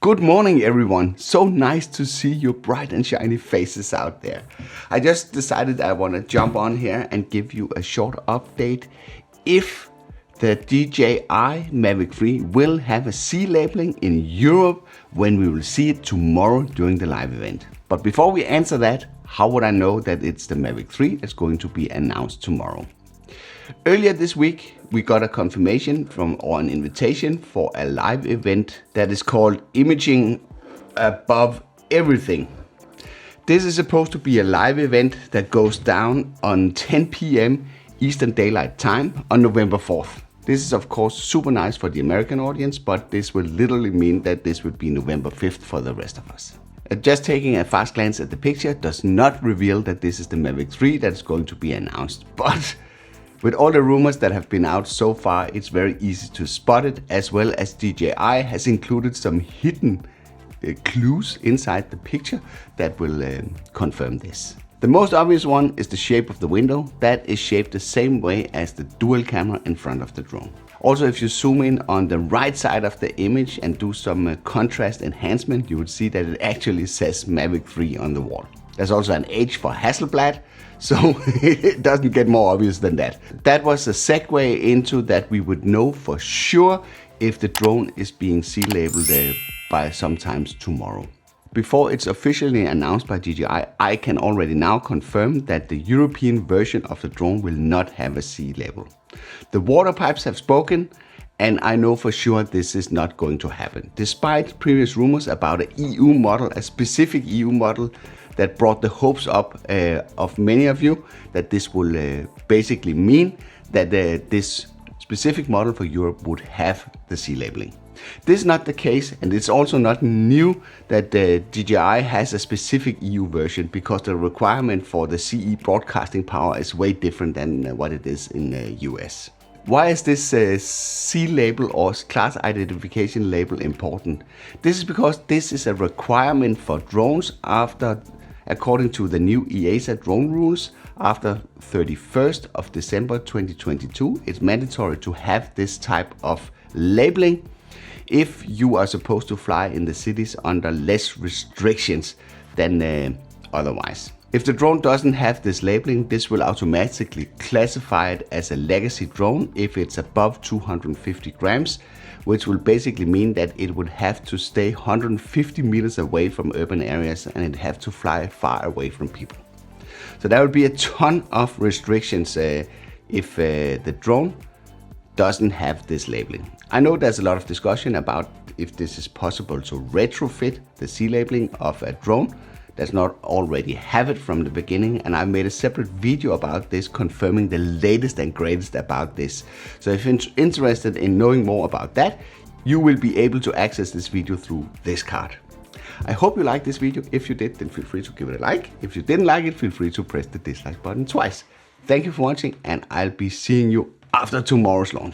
Good morning everyone, so nice to see your bright and shiny faces out there. I just decided I want to jump on here and give you a short update if the DJI Mavic 3 will have a C labeling in Europe when we will see it tomorrow during the live event. But before we answer that, how would I know that it's the Mavic 3 that's going to be announced tomorrow? Earlier this week, we got a confirmation or an invitation for a live event that is called Imaging Above Everything. This is supposed to be a live event that goes down on 10 p.m. Eastern Daylight Time on November 4th. This is of course super nice for the American audience, but this will literally mean that this would be November 5th for the rest of us. Just taking a fast glance at the picture does not reveal that this is the Mavic 3 that is going to be announced, but with all the rumors that have been out so far, it's very easy to spot it, as well as DJI has included some hidden clues inside the picture that will confirm this. The most obvious one is the shape of the window. That is shaped the same way as the dual camera in front of the drone. Also, if you zoom in on the right side of the image and do some contrast enhancement, you would see that it actually says Mavic 3 on the wall. There's also an H for Hasselblad, so it doesn't get more obvious than that. That was a segue into that we would know for sure if the drone is being C-labeled by sometimes tomorrow. Before it's officially announced by DJI, I can already now confirm that the European version of the drone will not have a C label. The water pipes have spoken, and I know for sure this is not going to happen. Despite previous rumors about an EU model, a specific EU model that brought the hopes up of many of you, that this will basically mean that this specific model for Europe would have the C labeling. This is not the case, and it's also not new that the DJI has a specific EU version, because the requirement for the CE broadcasting power is way different than what it is in the US. Why is this C label or class identification label important? This is because this is a requirement for drones according to the new EASA drone rules. After 31st of December 2022, it's mandatory to have this type of labeling if you are supposed to fly in the cities under less restrictions than otherwise. If the drone doesn't have this labeling, this will automatically classify it as a legacy drone if it's above 250 grams, which will basically mean that it would have to stay 150 meters away from urban areas, and it'd have to fly far away from people. So there would be a ton of restrictions if the drone doesn't have this labeling. I know there's a lot of discussion about if this is possible to retrofit the C labeling of a drone does not already have it from the beginning, and I've made a separate video about this, confirming the latest and greatest about this. So if you're interested in knowing more about that, you will be able to access this video through this card. I hope you liked this video. If you did, then feel free to give it a like. If you didn't like it, feel free to press the dislike button twice. Thank you for watching, and I'll be seeing you after tomorrow's launch.